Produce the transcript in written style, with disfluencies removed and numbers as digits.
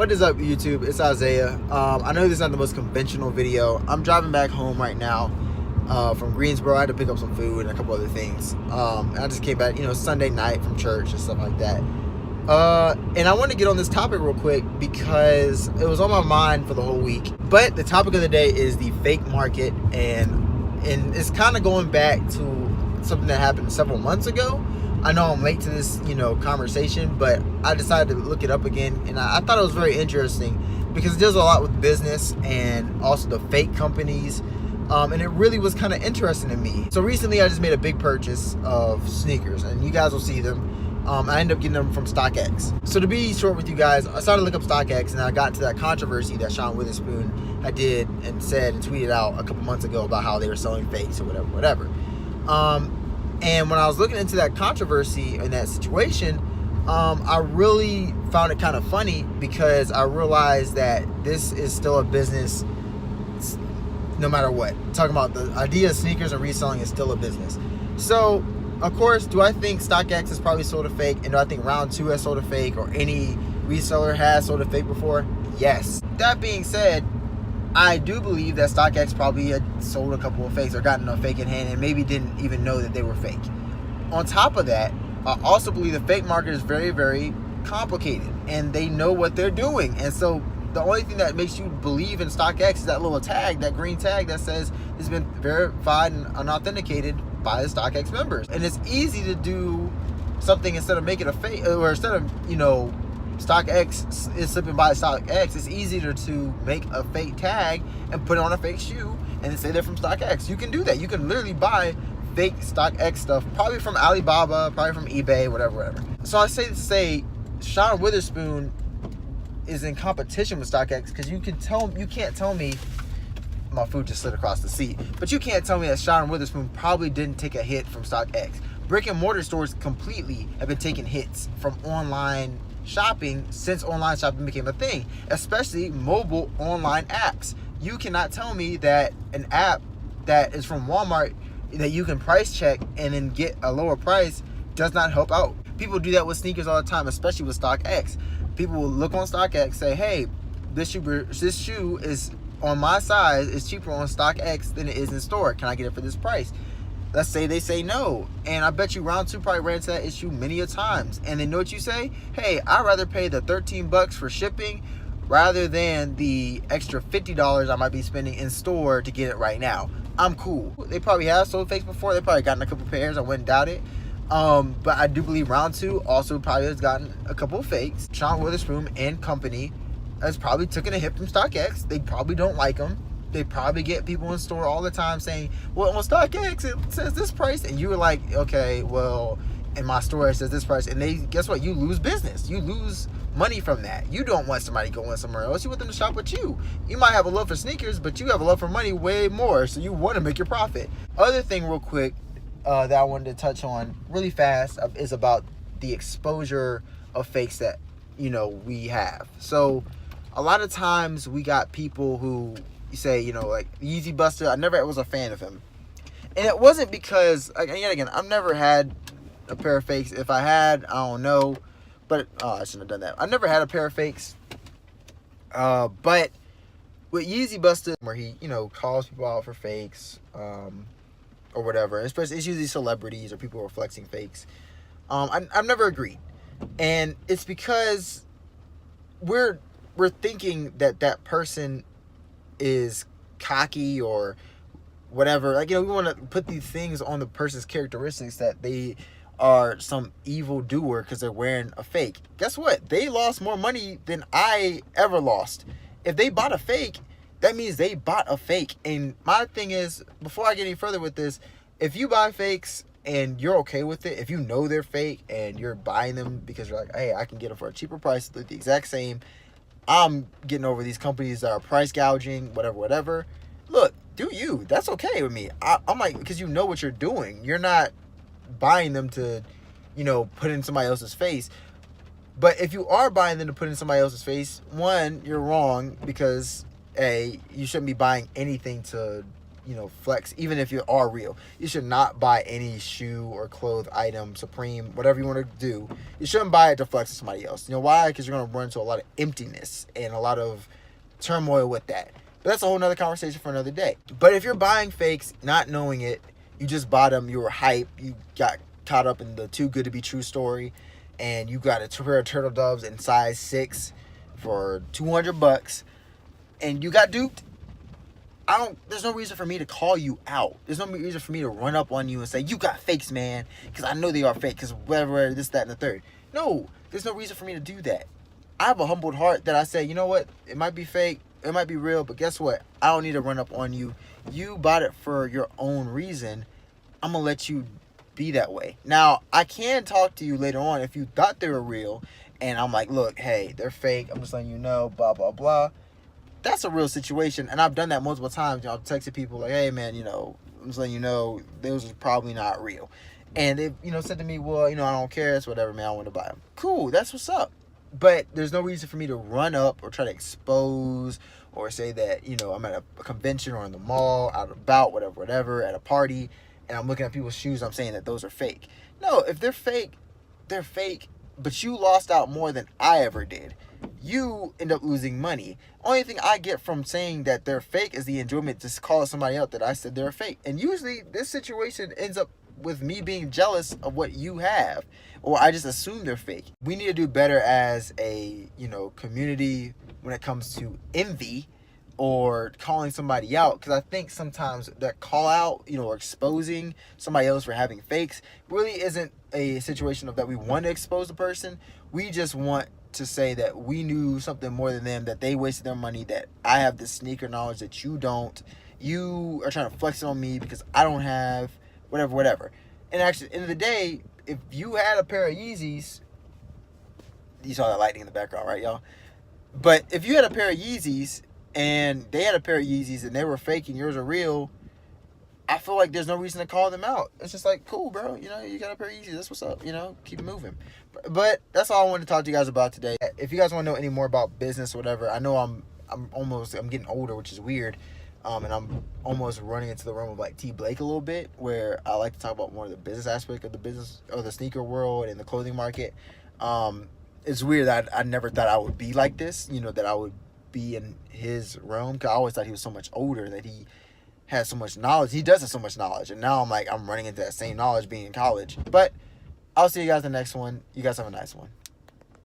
What is up, YouTube? It's Isaiah. I know this is not the most conventional video. I'm driving back home right now from Greensboro. I had to pick up some food and a couple other things. And I just came back, Sunday night from church and stuff like that. And I want to get on this topic real quick because it was on my mind for the whole week. But the topic of the day is the fake market, and it's kind of going back to something that happened several months ago. I know I'm late to this, conversation, but I decided to look it up again, and I thought it was very interesting because it deals a lot with business and also the fake companies, and it really was kind of interesting to me. So recently, I just made a big purchase of sneakers, and you guys will see them. I ended up getting them from STOCKX. So to be short with you guys, I started to look up STOCKX, and I got into that controversy that Witherspoon had did and said and tweeted out a couple months ago about how they were selling fakes or whatever. And when I was looking into that controversy and that situation, I really found it kind of funny because I realized that this is still a business no matter what. Talking about the idea of sneakers and reselling is still a business. So, of course, do I think STOCKX has probably sold a fake? And do I think Round 2 has sold a fake or any reseller has sold a fake before? Yes. That being said, I do believe that STOCKX probably had sold a couple of fakes or gotten a fake in hand and maybe didn't even know that they were fake. On top of that, I also believe the fake market is very, very complicated and they know what they're doing. And so the only thing that makes you believe in STOCKX is that little tag, that green tag that says it's been verified and authenticated by the STOCKX members. And it's easy to do something instead of making a fake, or instead of, STOCKX is slipping by STOCKX, it's easier to make a fake tag and put it on a fake shoe and say they're from STOCKX. You can do that. You can literally buy fake STOCKX stuff, probably from Alibaba, probably from eBay, whatever. So I say to say, Witherspoon is in competition with STOCKX because you can't tell me, my food just slid across the seat, but you can't tell me that Witherspoon probably didn't take a hit from STOCKX. Brick and mortar stores completely have been taking hits from online shopping since online shopping became a thing, especially mobile online apps. You cannot tell me that an app that is from Walmart that you can price check and then get a lower price does not help out. People do that with sneakers all the time, especially with STOCKX. People will look on STOCKX, say, hey, this shoe is on my size, is cheaper on STOCKX than it is in store. Can I get it for this price? Let's say they say no, and I bet you Round 2 probably ran into that issue many a times. And then know what you say? Hey, I'd rather pay the $13 for shipping rather than the extra $50 I might be spending in store to get it right now. I'm cool. They probably have sold fakes before. They probably gotten a couple pairs. I wouldn't doubt it. But I do believe Round 2 also probably has gotten a couple of fakes. Witherspoon and company has probably taken a hit from STOCKX. They probably don't like them. They probably get people in store all the time saying, well, on STOCKX it says this price, and you were like, okay, well, in my store it says this price, and they, guess what, you lose business. You lose money from that. You don't want somebody going somewhere else. You want them to shop with you. You might have a love for sneakers, but you have a love for money way more, so you want to make your profit. Other thing real quick that I wanted to touch on really fast is about the exposure of fakes that we have. So a lot of times we got people who say, like Yeezy Buster, I never was a fan of him. And it wasn't because, again, I've never had a pair of fakes. If I had, I don't know. But, I shouldn't have done that. I never had a pair of fakes. But with Yeezy Buster, where he, calls people out for fakes, or whatever. Especially, it's usually celebrities or people who are flexing fakes. I've never agreed. And it's because we're thinking that person is cocky or whatever. We want to put these things on the person's characteristics that they are some evil doer because they're wearing a fake. Guess what? They lost more money than I ever lost. If they bought a fake, that means they bought a fake. And my thing is, before I get any further with this, if you buy fakes and you're okay with it, if you know they're fake and you're buying them because you're like, hey, I can get them for a cheaper price, look the exact same, I'm getting over these companies that are price gouging, whatever. Look, do you. That's okay with me. I'm like, because you know what you're doing. You're not buying them to, put in somebody else's face. But if you are buying them to put in somebody else's face, one, you're wrong because, A, you shouldn't be buying anything to, flex, even if you are real. You should not buy any shoe or clothes item, Supreme, whatever you want to do. You shouldn't buy it to flex to somebody else. You know why? Because you're going to run into a lot of emptiness and a lot of turmoil with that. But that's a whole nother conversation for another day. But if you're buying fakes, not knowing it, you just bought them, you were hype, you got caught up in the too good to be true story, and you got a pair of turtle doves in size 6 for $200, and you got duped, there's no reason for me to call you out. There's no reason for me to run up on you and say, you got fakes, man, because I know they are fake, because whatever, this, that, and the third. No, there's no reason for me to do that. I have a humbled heart that I say, you know what, it might be fake, it might be real, but guess what? I don't need to run up on you. You bought it for your own reason. I'm going to let you be that way. Now, I can talk to you later on if you thought they were real, and I'm like, look, hey, they're fake. I'm just letting you know, blah, blah, blah. That's a real situation, and I've done that multiple times. I've texted people like, hey, man, I'm just letting you know, those are probably not real. And they've, said to me, well, I don't care. It's whatever, man. I want to buy them. Cool. That's what's up. But there's no reason for me to run up or try to expose or say that, I'm at a convention or in the mall, out and about, whatever, at a party, and I'm looking at people's shoes, I'm saying that those are fake. No, if they're fake, but you lost out more than I ever did. You end up losing money. Only thing I get from saying that they're fake is the enjoyment to call somebody out that I said they're fake. And usually this situation ends up with me being jealous of what you have, or I just assume they're fake. We need to do better as a, community when it comes to envy or calling somebody out, because I think sometimes that call out, or exposing somebody else for having fakes really isn't a situation of that we want to expose the person. We just want to say that we knew something more than them, that they wasted their money, that I have this sneaker knowledge that you don't. You are trying to flex it on me because I don't have whatever. And actually, at the end of the day, if you had a pair of Yeezys, you saw that lightning in the background, right, y'all? But if you had a pair of Yeezys and they had a pair of Yeezys and they were fake and yours are real, I feel like there's no reason to call them out. It's just like, cool, bro. You got a pair of Yeezys. That's what's up. Keep it moving. But that's all I wanted to talk to you guys about today. If you guys want to know any more about business or whatever, I know I'm getting older, which is weird. And I'm almost running into the realm of like T. Blake a little bit, where I like to talk about more of the business aspect of the business or the sneaker world and the clothing market. It's weird that I never thought I would be like this, that I would be in his realm, because I always thought he was so much older, that he has so much knowledge. He does have so much knowledge, and now I'm running into that same knowledge being in college. But I'll see you guys in the next one. You guys have a nice one.